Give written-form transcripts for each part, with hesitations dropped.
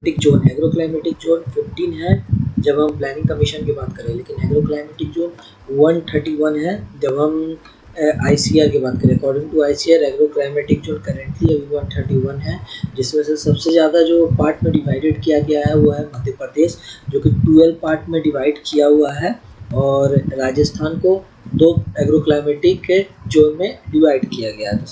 Zone agro climatic zone 15 है जब हम प्लानिंग कमीशन की बात करें, लेकिन एग्रो क्लाइमेटिक जोन 131 है जब हम ICR की बात करें। According to ICR agro climatic zone currently अभी 131 है, जिसमें से सबसे ज़्यादा जो पार्ट में डिवाइडेड किया गया है वो है मध्य प्रदेश, जो कि 12 पार्ट में डिवाइड किया हुआ है, और राजस्थान को 2 एग्रो क्लाइमेटिक जोन में डिवाइड किया गया है।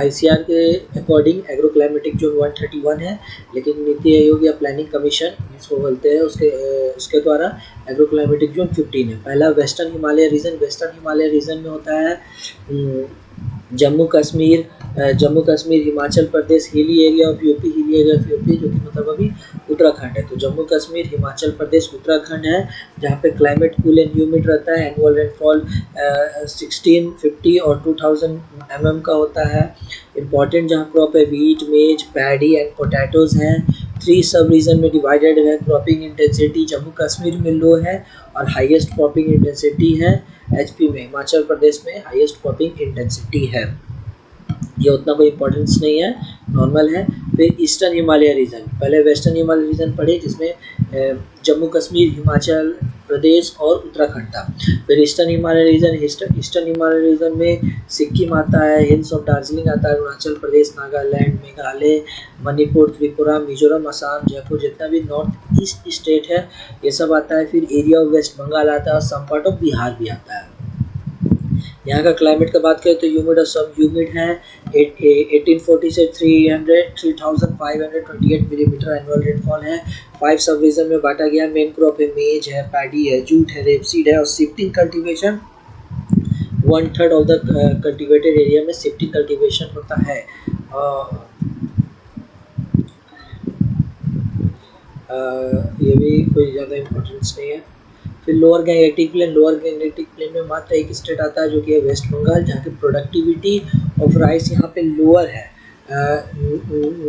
ICR के अकॉर्डिंग एग्रो क्लाइमेटिक जोन 131 है, लेकिन नीति आयोग या प्लानिंग कमीशन इसको बोलते हैं, उसके द्वारा एग्रो क्लाइमेटिक जोन 15 है। पहला वेस्टर्न हिमालय रीजन में होता है जम्मू कश्मीर, हिमाचल प्रदेश, हिली एरिया ऑफ यूपी, जो कि मतलब अभी उत्तराखंड है। तो जम्मू कश्मीर, हिमाचल प्रदेश, उत्तराखंड है, जहाँ पे क्लाइमेट कूल एंड ह्यूमिड रहता है। एनुअल रेनफॉल 1650 और 2000 mm का होता है। इम्पॉर्टेंट जहाँ क्रॉप है वीट, मेज, पैडी एंड पोटैटोज हैं। 3 सब रीजन में डिवाइडेड है। क्रॉपिंग इंटेंसिटी जम्मू कश्मीर में लो है और हाईएस्ट क्रॉपिंग इंटेंसिटी है HP में, हिमाचल प्रदेश में हाईएस्ट क्रॉपिंग इंटेंसिटी है। ये उतना कोई इम्पोर्टेंस नहीं है, नॉर्मल है। फिर ईस्टर्न हिमालय रीजन, पहले वेस्टर्न हिमालय रीजन पढ़े जिसमें जम्मू कश्मीर, हिमाचल प्रदेश और उत्तराखंड था। फिर ईस्टर्न हिमालय रीजन में सिक्किम आता है, हिल्स ऑफ दार्जिलिंग आता है, अरुणाचल प्रदेश, नागालैंड, मेघालय, मणिपुर, त्रिपुरा, मिजोरम, असम, जयपुर, जितना भी नॉर्थ ईस्ट स्टेट है ये सब आता है। फिर एरिया ऑफ वेस्ट बंगाल आता है और सम पार्ट ऑफ बिहार भी आता है। यहाँ का क्लाइमेट का बात करें तो ह्यूमिड और सब ह्यूमिड है। 1840 से 3528 मिलीमीटर एनुअल रेनफॉल है। 5 सब रीजन में बांटा गया। मेन क्रॉप है मेज है, पैडी है, जूट है, रेपसीड है, और shifting cultivation 1/3 of the cultivated area में शिफ्टिंग कल्टीवेशन होता है। ये भी कोई ज़्यादा इम्पोर्टेंस नहीं है। फिर लोअर गैंगेटिक प्लेन में मात्र एक स्टेट आता है जो कि है वेस्ट बंगाल, जहाँ की प्रोडक्टिविटी ऑफ राइस यहाँ पे लोअर है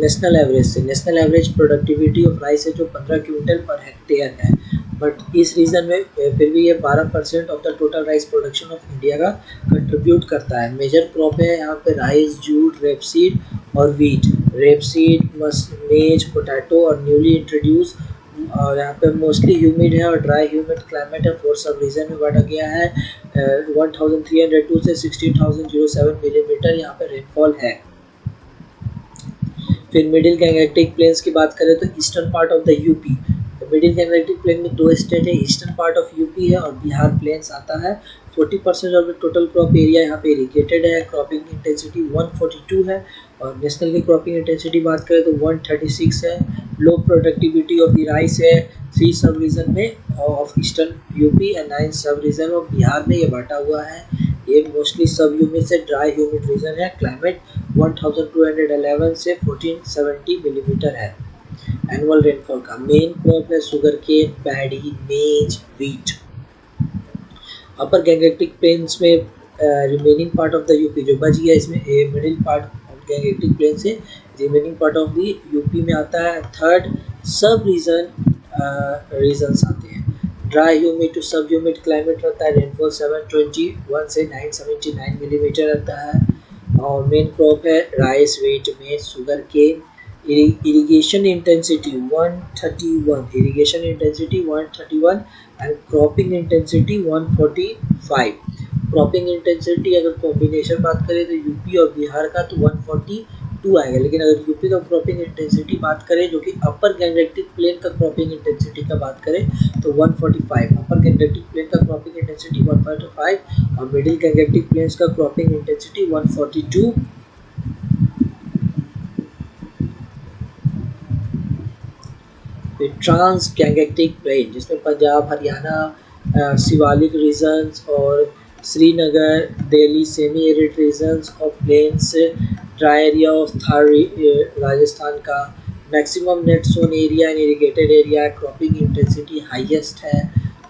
नेशनल एवरेज से। National average productivity of rice है जो 15 क्विंटल पर हेक्टेयर है, बट इस रीजन में फिर भी ये 12% of the total rice production of India का कंट्रीब्यूट करता है। मेजर क्रॉप है यहाँ पे राइस, जूट, रेपसीड और वीट। रेपसीड, मेज, पोटैटो और न्यूली इंट्रोड्यूस, और यहाँ पे मोस्टली ह्यूमिड है और ड्राई ह्यूमिड क्लाइमेट है। 4 सब रीजन में बांटा गया है। 1302 से 16007 मिलीमीटर यहाँ पे रेनफॉल है। फिर मिडिल गैंगेटिक प्लेन्स की बात करें तो eastern part of the UP. Middle Gangetic plain में 2 स्टेट है, ईस्टर्न पार्ट ऑफ यूपी है और बिहार प्लेन्स आता है। 40% of the total crop area यहाँ पे इरिगेटेड है। क्रॉपिंग इंटेंसिटी 142 है, और नेशनल की क्रॉपिंग इंटेंसिटी बात करें तो 136 है। लो प्रोडक्टिविटी ऑफ द राइस है 3 सब रीजन में ऑफ ईस्टर्न यूपी एंड 9 सब रीजन ऑफ बिहार में ये बांटा हुआ है। ये मोस्टली सब ह्यूमिड से ड्राई ह्यूमिड रीजन है। क्लाइमेट 1211 से 1470 मिलीमीटर है। एनुअल रेनफॉल का मेन क्रॉप है sugar cane, paddy, maize, wheat. Upper Gangetic plains में remaining part of the UP जो बच गया, इसमें middle part of Gangetic plain से remaining part of the UP में आता है। थर्ड सब रीजन्स आते हैं। Dry humid to sub humid climate रहता है। रेनफॉल 721 से 979 मिलीमीटर रहता है, और मेन क्रॉप है rice, wheat, maize, sugar cane. Irrigation intensity 131 and cropping intensity 145। Cropping intensity अगर कॉम्बिनेशन बात करें तो यूपी और बिहार का तो 142 आएगा, लेकिन अगर यूपी का क्रॉपिंग इंटेंसिटी बात करें जो कि अपर गैंगेटिक प्लेन का क्रॉपिंग इंटेंसिटी का बात करें तो 145। अपर गैंगेटिक प्लेन का क्रॉपिंग इंटेंसिटी 145 और मिडिल गैंगेटिक प्लेन्स का cropping intensity 142। Trans Gangetic plain जिसमें पंजाब, हरियाणा, शिवालिक रीजन्स और Srinagar, Delhi semi arid regions और plains. Dry area of Thar Rajasthan का। Maximum net sown area in irrigated area. Cropping intensity highest है।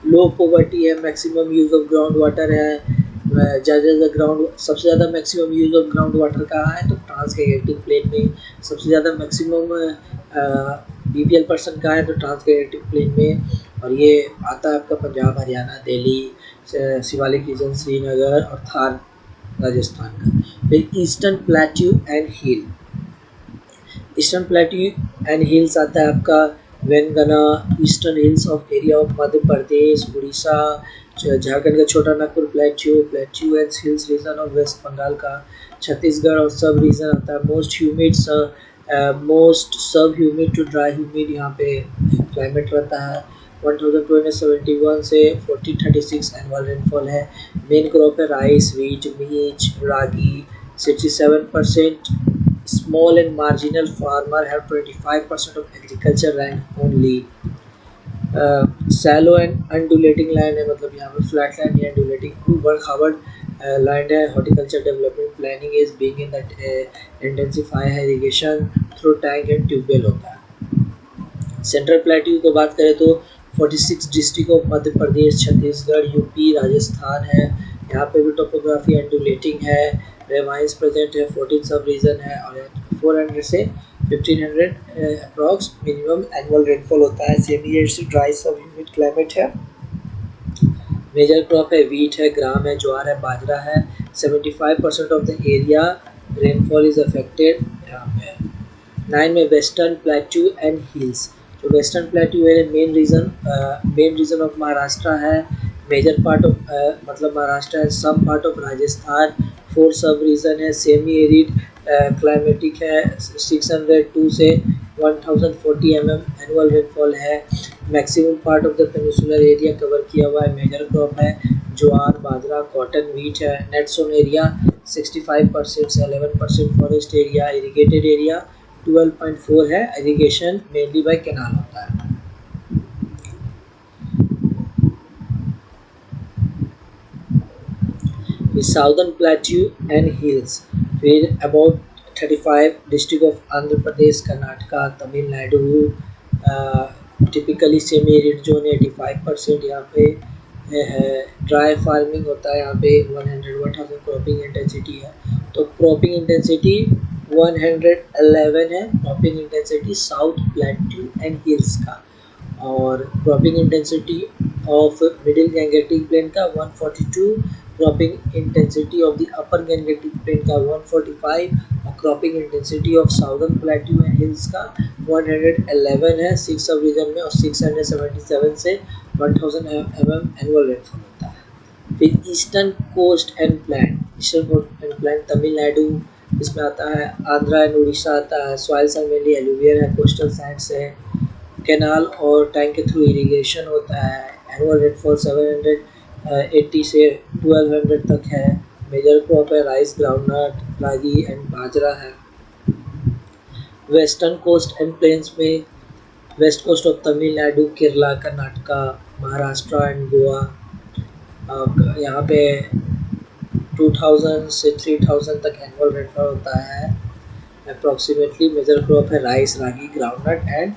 Low poverty है। Maximum use of ground water है। Ground सबसे ज़्यादा maximum use of ground water कहाँ है तो ट्रांस गैंगेटिक प्लेन में। सबसे ज़्यादा मैक्सिमम BPL% कहाँ है तो ट्रांस गैंगेटिक प्लेन में, और ये आता है आपका पंजाब, हरियाणा, दिल्ली, शिवालिक रीजन, श्रीनगर और थार राजस्थान का। फिर eastern plateau and hill. Eastern plateau and hills आता है आपका वेंगना, eastern hills of area of Madhya Pradesh, Orissa, Jharkhand का Chota Nagpur plateau, plateau and hills region of waste Bengal का, छत्तीसगढ़ और सब रीजन आता है। मोस्ट सब ह्यूमिड टू ड्राई ह्यूमिड यहाँ पे क्लाइमेट रहता है। 1271 से 1436 एनुअल रेनफॉल है। मेन क्रॉप है राइस, वीट, मीच, रागी। 67% small and marginal farmer have 25% of agriculture land only। shallow and undulating land है, मतलब यहाँ पर फ्लैट लैंड या undulating ऊबड़ खाबड़ लैंड है। Horticulture development planning is being in that intensify irrigation through tank and tubewell होता है। सेंट्रल प्लेट्यू की बात करें तो 46 district of Madhya Pradesh, Chhattisgarh, UP, Rajasthan है। यहाँ पे भी टोपोग्राफी एंडुलेटिंग है। रेवाइंस प्रेजेंट है, 14 सब रीजन है और 400 से 1500 अप्रॉक्स मिनिमम एनुअल रेनफॉल होता है। Semi arid dry sub humid climate है। मेजर क्रॉप है वीट है, ग्राम है, ज्वार है, बाजरा है। 75% of the area rainfall is affected. यहाँ पे 9 में वेस्टर्न प्लेट्यू एंड हिल्स। जो वेस्टर्न प्लेट्यू है मेन रीजन ऑफ महाराष्ट्र है। मेजर पार्ट ऑफ मतलब महाराष्ट्र है, सम पार्ट ऑफ राजस्थान। 4 सब रीजन है। सेमी एरिड क्लाइमेटिक है। 602 से 1040 mm एनुअल रेनफॉल है। Maximum part of the peninsular area cover किया हुआ है। मेजर क्रॉप है ज्वार, बाजरा, कॉटन, वीट है। नेट सोन एरिया 65% से 11%। फॉरेस्ट एरिया, इरिगेटेड एरिया 12.4 है। इरिगेशन मेनली बाय कैनाल होता है। साउदर्न प्लेट्यू एंड हिल्स, फिर about 35 district of Andhra Pradesh, Karnataka, Tamil Nadu. Typically semi arid zone 85% यहाँ पे है। ड्राई फार्मिंग होता है यहाँ पे। 1000 क्रॉपिंग इंटेंसिटी है। तो क्रॉपिंग इंटेंसिटी 111 है cropping intensity south plateau and hills का। और cropping intensity of middle Gangetic plain का 142, cropping intensity of the upper Gangetic plain का 145 और cropping intensity of southern plateau and hills का 111 है 6 सब रीजन में। और 677 से 1000 mm एनुअल रेनफॉल होता है। फिर eastern coast and plain, eastern coast and plain Tamil Nadu इसमें आता है, आंध्रा एंड उड़ीसा आता है। सॉइल्स एंड मेनली एलुवियल है, कोस्टल सैंड्स है। कैनाल और टैंक के थ्रू इरिगेशन होता है। एनुअल रेनफॉल 780 से 1200 तक है। मेजर क्रॉप है rice, groundnut, ragi and bajra है। वेस्टर्न कोस्ट एंड प्लेन्स में west coast of Tamil Nadu, Kerala, Karnataka, Maharashtra and Goa. यहाँ पे 2000 से 3000 तक एनुअल रेनफॉल होता है अप्रॉक्सीमेटली। मेजर क्रॉप है rice, ragi, groundnut and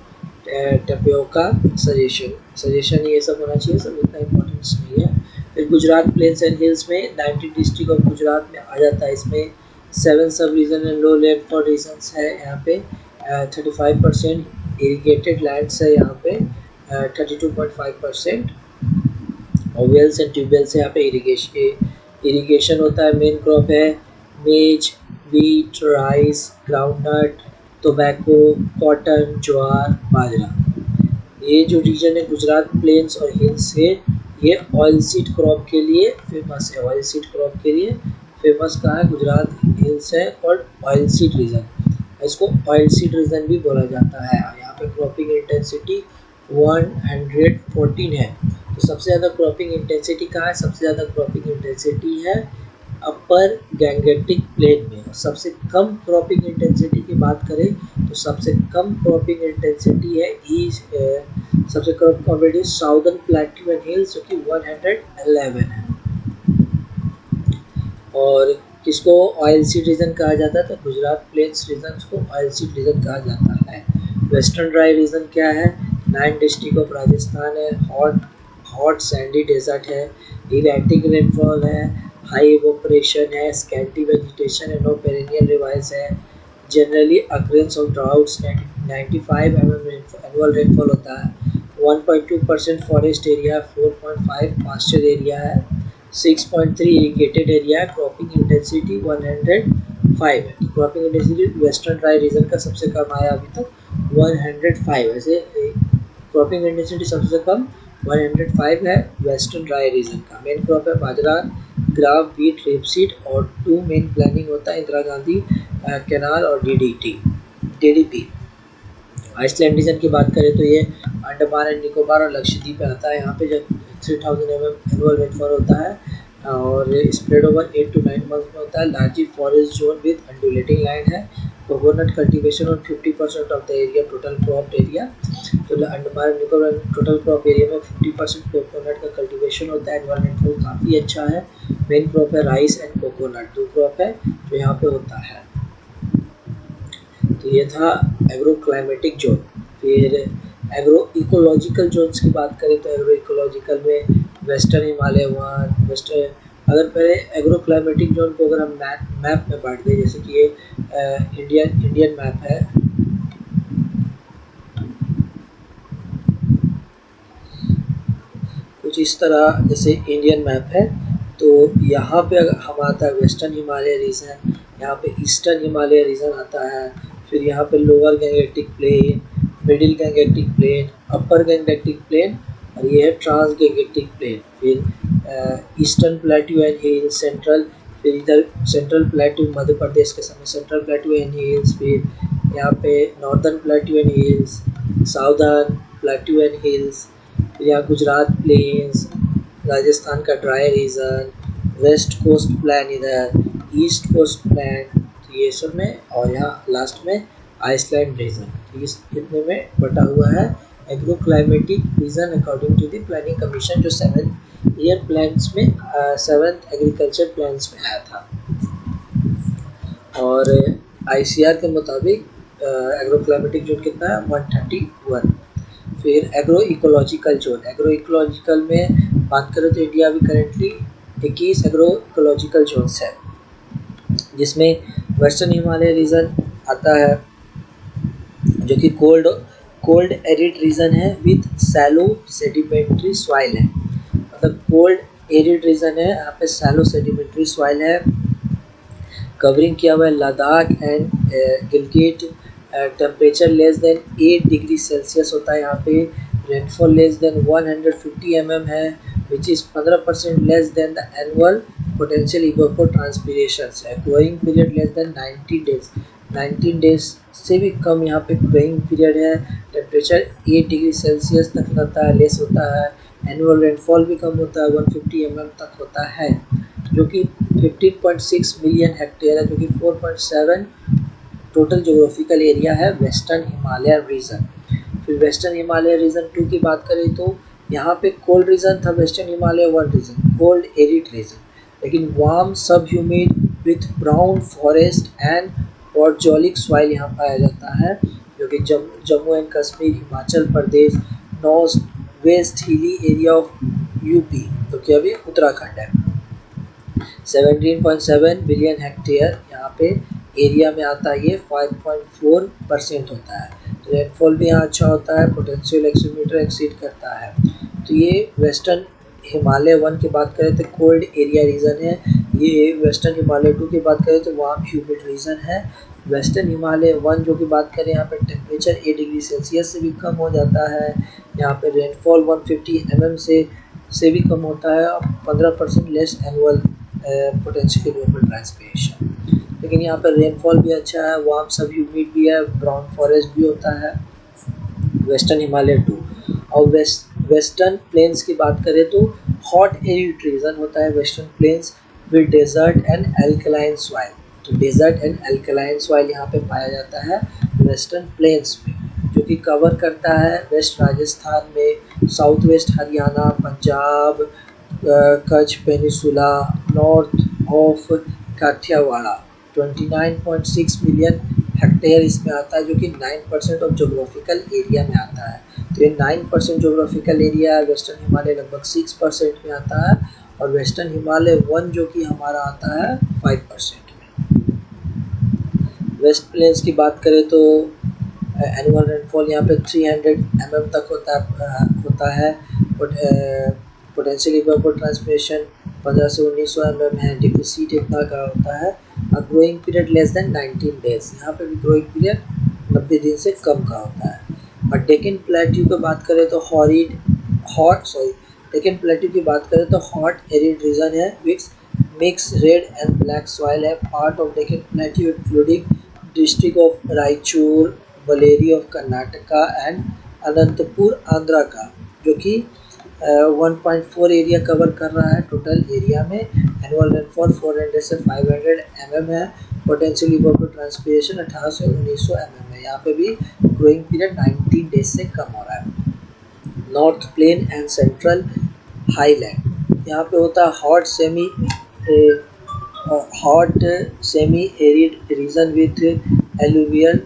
tapioca. Suggestion ये सब होना चाहिए, सब इतना इम्पोर्टेंस नहीं है। फिर गुजरात प्लेन्स एंड हिल्स में 90 डिस्ट्रिक्ट ऑफ गुजरात में आ जाता है। इसमें 7 सब region and low rainfall regions है। यहाँ पे 35% इरिगेटेड लैंड्स है। यहाँ पे 32.5% और वेल्स एंड ट्यूबवेल्स है। यहाँ पे इरिगेशन होता है। मेन क्रॉप है maize, wheat, rice, groundnut, tobacco, cotton, jowar, bajra. ये जो रीजन है गुजरात प्लेन्स और हिल्स है, ये ऑयल सीड क्रॉप के लिए फेमस है। ऑयल सीड क्रॉप के लिए फेमस कहाँ है? गुजरात हिल्स है और ऑयल सीड रीजन, इसको ऑयल सीड रीजन भी बोला जाता है। यहाँ पे क्रॉपिंग इंटेंसिटी 114 है। तो सबसे ज़्यादा क्रॉपिंग इंटेंसिटी कहाँ है? सबसे ज़्यादा क्रॉपिंग इंटेंसिटी है अपर गैंगेटिक प्लेन में। और सबसे कम क्रॉपिंग इंटेंसिटी की बात करें तो सबसे कम क्रॉपिंग इंटेंसिटी है सबसे कम cropping southern plateau and hills जो कि 111 है। और किसको ऑयल सीड रीजन कहा जाता है? तो गुजरात प्लेन्स रीजन को ऑयल सीड रीजन कहा जाता है। वेस्टर्न ड्राई रीजन क्या है? 9 डिस्ट्रिक्ट ऑफ राजस्थान है। हॉट सैंडी डेजर्ट है। इरेटिक रेनफॉल है। हाई इवोपरेशन है। स्कैंटी वेजिटेशन है। नो पेरेनियल रिवाइज है। Generally occurrence of droughts 95 mm annual rainfall होता है। 1.2% फॉरेस्ट एरिया, 4.5 पास्चर एरिया है। 6.3 इरिगेटेड एरिया। क्रॉपिंग इंटेंसिटी 100 105 है। Cropping intensity western dry region का सबसे कम आया अभी तक 105। ऐसे क्रॉपिंग इंटेंसिटी सबसे कम 105 है वेस्टर्न ड्राई रीजन का। मेन क्रॉप है बाजरा, ग्राफ, वीट, रेपसीड और 2 मेन प्लानिंग होता है इंदिरा गांधी कैनाल और DDP। आइसलैंड रीजन की बात करें तो ये अंडमान एंड निकोबार और लक्षद्वीप में आता है। यहाँ पे जब 3000 mm एनुअल रेनफॉल होता है और स्प्रेड ओवर 8 to 9 मंथ में होता है। Largely forest zone with undulating land है। Coconut cultivation on 50% of the area total crop area. तो Andaman and Nicobar total crop area में 50% कोकोनट का कल्टीवेशन होता है। एनुअल रेनफॉल काफ़ी अच्छा है। मेन क्रॉप है राइस एंड कोकोनट, 2 क्रॉप है जो यहाँ पे होता है। तो ये था एग्रो क्लाइमेटिक जोन। फिर एग्रो इकोलॉजिकल जोन्स की बात करें तो एग्रो इकोलॉजिकल में वेस्टर्न हिमालय वन अगर पहले एग्रो क्लाइमेटिक जोन को अगर हम मैप में बांट दें, जैसे कि ये इंडियन मैप है। कुछ इस तरह जैसे इंडियन मैप है, तो यहाँ पे हम आता है वेस्टर्न हिमालय रीजन, यहाँ पे ईस्टर्न हिमालय रीजन आता है। फिर यहाँ पे lower Gangetic plain, middle Gangetic plain, upper Gangetic plain और ये है ट्रांस गैंगेटिक प्लेन। फिर ईस्टर्न प्लेट्यू एंड हिल्स, फिर इधर सेंट्रल प्लेट्यू मध्य प्रदेश के समय सेंट्रल प्लेट्यू एंड हिल्स। फिर यहाँ पे northern plateau and hills, southern plateau and hills. फिर यहाँ गुजरात प्लेन्स, राजस्थान का dry region, west coast plan, इधर ईस्ट कोस्ट प्लान, तो ये सब में, और यहाँ लास्ट में आइसलैंड रीजन। इस इतने में बटा हुआ है agro climatic region according to the planning commission, जो 7 ईयर प्लान्स में 7th एग्रीकल्चर प्लान्स में आया था। और ICR के मुताबिक एग्रो क्लाइमेटिक जोन कितना है 131। फिर agro ecological zone, agro ecological में बात करें तो इंडिया अभी करेंटली 21 एग्रो इकोलॉजिकल जोन्स है, जिसमें वेस्टर्न हिमालय रीजन आता है जो कि कोल्ड एरिड रीजन है विथ सैलो सेडिमेंट्री सॉइल है। मतलब कोल्ड एरिड रीजन है, यहाँ पे सैलो सेडिमेंट्री सॉइल है। कवरिंग किया हुआ है Ladakh and Gilgit. Temperature less than 8 degree Celsius होता है यहाँ पे। रेनफॉल लेस देन 150 mm है, which is 15% less than the annual potential evapotranspiration है। Growing period less than 19 days से भी कम यहाँ पे ग्रोइंग पीरियड है। टेम्परेचर 8 डिग्री सेल्सियस तक रहता है, लेस होता है। एनुअल रेनफॉल भी कम होता है, 150 mm तक होता है, जो कि 15.6 मिलियन हेक्टेयर है, जो कि 4.7 टोटल जोग्राफिकल एरिया है वेस्टर्न हिमालय रीजन। फिर वेस्टर्न हिमालय रीजन 2 की बात करें तो यहाँ पे कोल्ड रीजन था western Himalaya 1 region, cold arid region, लेकिन warm sub humid with brown forest and podzolic soil यहाँ पाया जाता है, जो कि Jammu and Kashmir, Himachal Pradesh, north west hilly area of UP, जो कि अभी उत्तराखंड है। 17.7 बिलियन हेक्टेयर यहाँ पे एरिया में आता है, ये 5.4% होता है। तो रेनफॉल भी यहाँ अच्छा होता है, पोटेंशियल एक्सीमीटर एक्सीड करता है। तो ये वेस्टर्न हिमालय 1 की बात करें तो कोल्ड एरिया रीजन है। ये वेस्टर्न हिमालय 2 की बात करें तो वार्म ह्यूमिड रीजन है। वेस्टर्न हिमालय 1 जो की बात करें, यहाँ पे टेम्परेचर 8 डिग्री सेल्सियस से भी कम हो जाता है। यहाँ पे रेनफॉल 150 mm से भी कम होता है, और 15% लेस एनुअल पोटेंशियल इवेपोट्रांसपिरेशन। लेकिन यहाँ पर रेनफॉल भी अच्छा है, वार्म सब ह्यूमिड भी है, ब्राउन फॉरेस्ट भी होता है वेस्टर्न हिमालय 2। और वेस्टर्न प्लेन्स की बात करें तो हॉट एरिड रीजन होता है western plains with desert and alkaline soil. तो डेजर्ट एंड एल्कलाइन सॉइल यहाँ पे पाया जाता है वेस्टर्न प्लेन्स में, जो कि कवर करता है वेस्ट राजस्थान में, south west Haryana, Punjab, Kutch peninsula, north of Kathiawar. 29.6 million hectare इसमें आता है, जो कि 9% ऑफ जोग्राफिकल एरिया में आता है। तो ये 9% जोग्राफिकल एरिया है। वेस्टर्न हिमालय लगभग 6% में आता है, और वेस्टर्न हिमालय 1 जो कि हमारा आता है 5% में। वेस्ट प्लेन्स की बात करें तो एनुअल रेनफॉल यहाँ पे 300 mm तक होता है। पोटेंशियल इवेपोट्रांसपिरेशन 1500 से 1900 mm है। डिफिसिट इतना का होता है growing period less than 19 days, यहाँ पे भी ग्रोइंग पीरियड 90 दिन से कम का होता है। और डेक्कन प्लेट्यू की बात करें तो डेक्कन प्लेट्यू की बात करें तो हॉट एरिड रीजन है which mix red and black soil है। Part of Deccan plateau including district of Raichur, Bellary of Karnataka and Anantapur Andhra का, जो कि 1.4 एरिया कवर कर रहा है टोटल एरिया में। एनुअल रेनफॉल 400 से 500 mm है। पोटेंशियल इवोपर ट्रांसपीरेशन 1800 से 1900 mm है। यहाँ पे भी ग्रोइंग पीरियड 19 डेज से कम हो रहा है। North plain and central highland, यहाँ पे होता है hot semi arid region with alluvial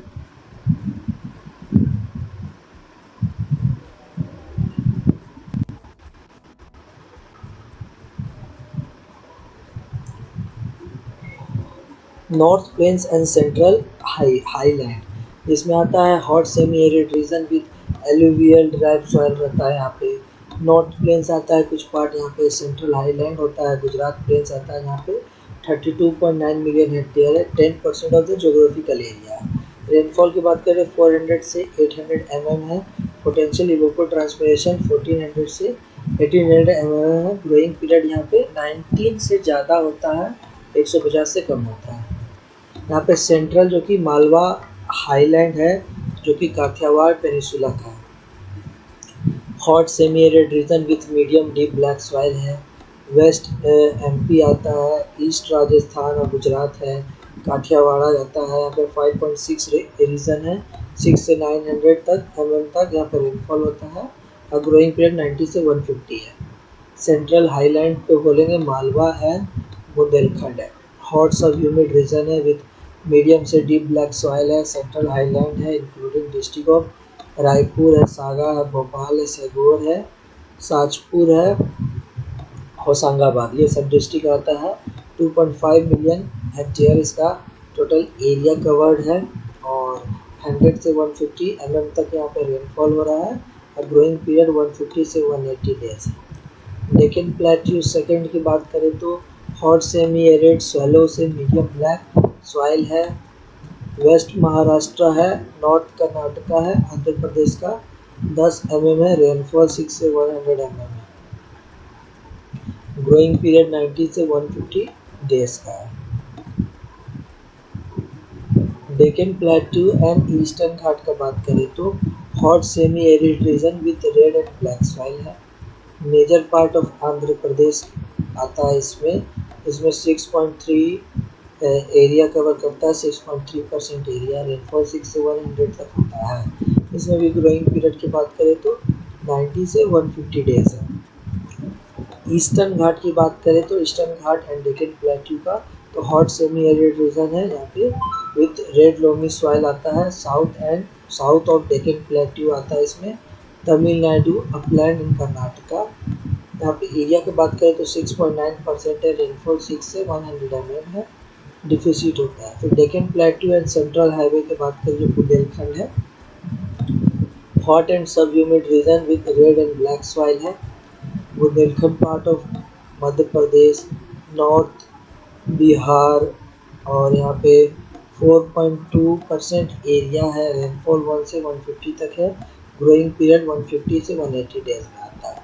north plains and central highland, इसमें आता है hot semi arid region with alluvial drive soil रहता है। यहाँ पे नॉर्थ प्लेन्स आता है कुछ पार्ट, यहाँ पे सेंट्रल हाईलैंड होता है। गुजरात प्लेन्स आता है, यहाँ पे 32.9 मिलियन हेक्टेयर है, 10% of the geographical area. Rainfall की बात करें 400 से 800 mm है। पोटेंशियल इवोपर ट्रांसपिरेशन 1400 से 1800 mm है। ग्रोइंग पीरियड यहाँ पे 19 से ज़्यादा होता है, 150 से कम होता है। यहाँ पे सेंट्रल जो कि मालवा हाईलैंड है, जो कि काठियावाड़ पेनिसुला का है। Hot semi arid region with medium deep black soil है। वेस्ट एमपी आता है, ईस्ट राजस्थान और गुजरात है, काठियावाड़ा आता है। यहाँ पे 5.6 रीजन है, 6 से 900 तक mm तक यहाँ पे रेनफॉल होता है और ग्रोइंग पीरियड 90 से 150 है। सेंट्रल हाईलैंड पे बोलेंगे मालवा है, बुंदेलखंड है। हॉट सब ह्यूमिड रीजन है विथ मीडियम से डीप ब्लैक सॉइल है। सेंट्रल हाईलैंड है इंक्लूडिंग डिस्ट्रिक्ट ऑफ रायपुर है, सागा है, भोपाल है, सेगोर है, साजपुर है, होशंगाबाद, ये सब डिस्ट्रिक्ट आता है। 2.5 मिलियन हेक्टेयर इसका टोटल एरिया कवर्ड है और 100 से 150 mm तक यहाँ पे रेनफॉल हो रहा है और ग्रोइंग पीरियड 150 से 180 डेज है। डेक्कन प्लेट्यू सेकंड की बात करें तो हॉट सेमी एरिड स्वेलो से मीडियम ब्लैक सॉइल है। वेस्ट महाराष्ट्र है, नॉर्थ कर्नाटका है, आंध्र प्रदेश का 10 mm है। रेनफॉल 6 से 100 mm है। ग्रोइंग पीरियड 90 से 150 डेज का है। Deccan plateau and eastern Ghat का बात करें तो hot semi arid region with red and black soil है। Major part of Andhra Pradesh आता है इसमें 6.3 एरिया कवर करता है, 6.3% एरिया। रेनफॉल 6 से 100 तक होता है। इसमें भी ग्रोइंग पीरियड की बात करें तो 90 से 150 डेज है। ईस्टर्न घाट की बात करें तो eastern Ghat and Deccan plateau का तो हॉट सेमी एरिड रीजन है, यहाँ पे विथ रेड लोमी सॉइल आता है। साउथ ऑफ डेक्कन प्लेट्यू आता है इसमें तमिलनाडु, अपलैंड इन कर्नाटका। यहाँ पे एरिया की बात करें तो 6.9% है। रेनफॉल 6 से 100 mm है, डिफिसिट होता है। फिर Deccan plateau and central highway की बात करें जो बुंदेलखंड है, hot and sub humid region with red and black soil है। Bundelkhand part of Madhya Pradesh, north Bihar और यहाँ पे 4.2% एरिया है। रेनफॉल 1 से 150 तक है। ग्रोइंग पीरियड 150 से 180 डेज में आता है।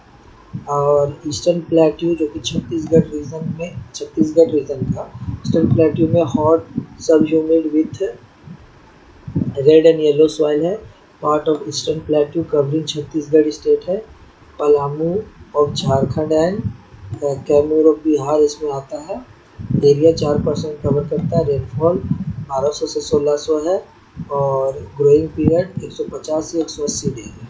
और ईस्टर्न प्लेट्यू जो कि छत्तीसगढ़ रीजन का ईस्टर्न प्लेट्यू में hot sub humid with red and yellow soil है। Part of eastern plateau covering Chhattisgarh state है। Palamu of Jharkhand and Kaimur of Bihar इसमें आता है। एरिया 4% कवर करता है। रेनफॉल 1200 से 1600 है और ग्रोइंग पीरियड 150 से 180 डेज है।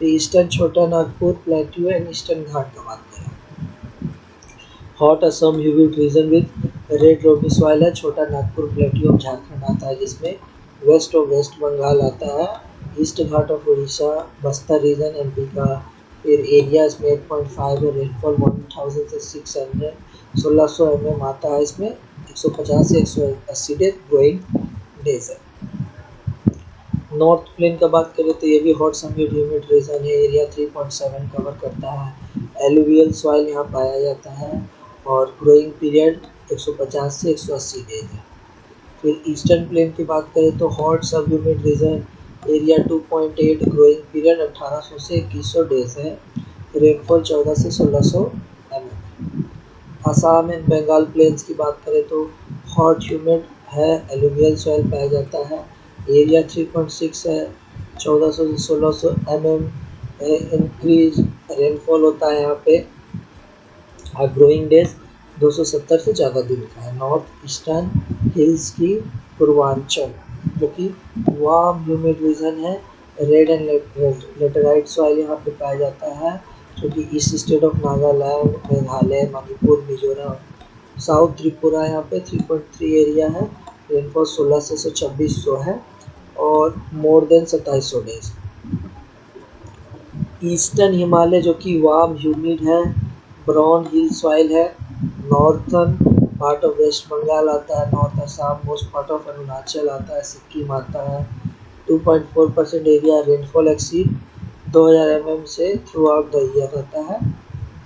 फिर eastern Chota Nagpur plateau and eastern Ghat का बात करें, hot Assam humid region with red loamy soil है। छोटा नागपुर प्लेट्यू ऑफ झारखंड आता है, जिसमें वेस्ट ऑफ वेस्ट बंगाल आता है। East Ghat of Odisha, Bastar region MP का। फिर एरिया इसमें 8.5 है। रेनफॉल 1000 से 600 1600 mm आता है। इसमें 150 से 180 डेज ग्रोइंग डेज है। नॉर्थ प्लेन का बात करें तो ये भी हॉट समिट ह्यूमिड रीजन है। एरिया 3.7 कवर करता है। एलुवियल सॉइल यहाँ पाया जाता है और ग्रोइंग पीरियड 150 से 180 डेज है। फिर ईस्टर्न प्लेन की बात करें तो hot sub humid region, area 2.8, growing period 1800 से 2100 डेज है, रेनफॉल 14 से 1600 mm। Assam and Bengal plains की बात करें तो हॉट ह्यूमिड है, एलुवियल सॉइल पाया जाता है, एरिया 3.6 है, 1400 से 1600 mm इंक्रीज रेनफॉल होता है यहाँ पे, ग्रोइंग डेज 270 से ज़्यादा दिन का है। नॉर्थ ईस्टर्न हिल्स की पूर्वांचल जो कि वार्म ह्यूमिड रीजन है, रेड एंड लेटेराइट सॉइल यहाँ पे पाया जाता है जो कि east state of Nagaland, Meghalaya, Manipur, Mizoram, south Tripura यहाँ पे 3.3 एरिया है, रेनफॉल 1600 से 2600 है और more than 2700 days. Eastern Himalaya जो कि वार्म ह्यूमिड है, ब्राउन हिल सॉइल है, northern part of waste Bengal आता है, north Assam, most part of Arunachal आता है, सिक्किम आता है। 2.4% एरिया, रेनफॉल एक्सीड 2000 mm से थ्रू आउट द ईयर रहता है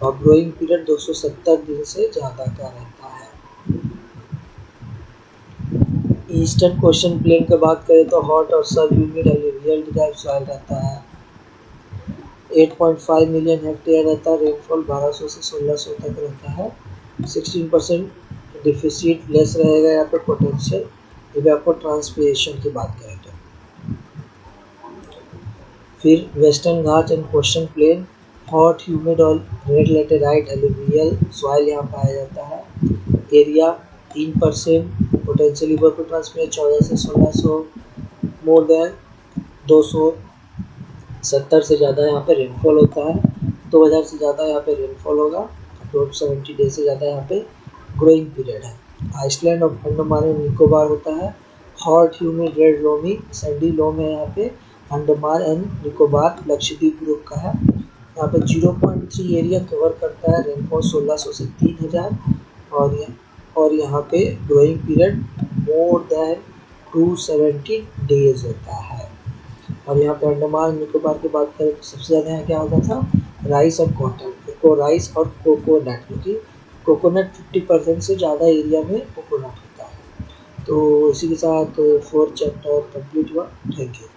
और ग्रोइंग पीरियड 270 दिन से ज़्यादा का रहता है। ईस्टर्न कोस्टल प्लेन की बात करें तो हॉट और सब ह्यूमिड एलुवियल डिराइव्ड सॉइल रहता है, 8.5 मिलियन हेक्टेयर रहता है, रेनफॉल 1200 से 1600 तक रहता है, 16% डिफिसिट लेस रहेगा यहाँ पे पोटेंशियल इवेपोट्रांसपिरेशन की बात करें तो। फिर western Ghat and coastal plain, hot humid और रेड लेटेराइट एलुवियल सॉइल यहाँ पाया जाता है, एरिया 3%, पोटेंशियल इवेपोट्रांसपिरेशन 14 से 1600, मोर देन 270 से ज़्यादा यहाँ पे रेनफॉल होता है, 2000 से ज़्यादा यहाँ पे रेनफॉल होगा, अप्रोक्स 70 डेज से ज़्यादा यहाँ पे ग्रोइंग पीरियड है। आइसलैंड और अंडमान एंड निकोबार होता है, hot humid red loamy sandy loam है यहाँ पे, अंडमान एंड निकोबार लक्षद्वीप ग्रुप का है, यहाँ पे 0.3 एरिया कवर करता है, रेनफॉल 1600 से 3000 और यहाँ पे growing period more than 270 days होता है। और यहाँ पे अंडमान निकोबार की बात करें तो सबसे ज़्यादा यहाँ क्या होता था, राइस और कॉटन, राइस और कोकोनट, क्योंकि कोकोनट 50% से ज़्यादा एरिया में कोकोनट होता है। तो इसी के साथ 4th चैप्टर कंप्लीट हुआ। Thank you.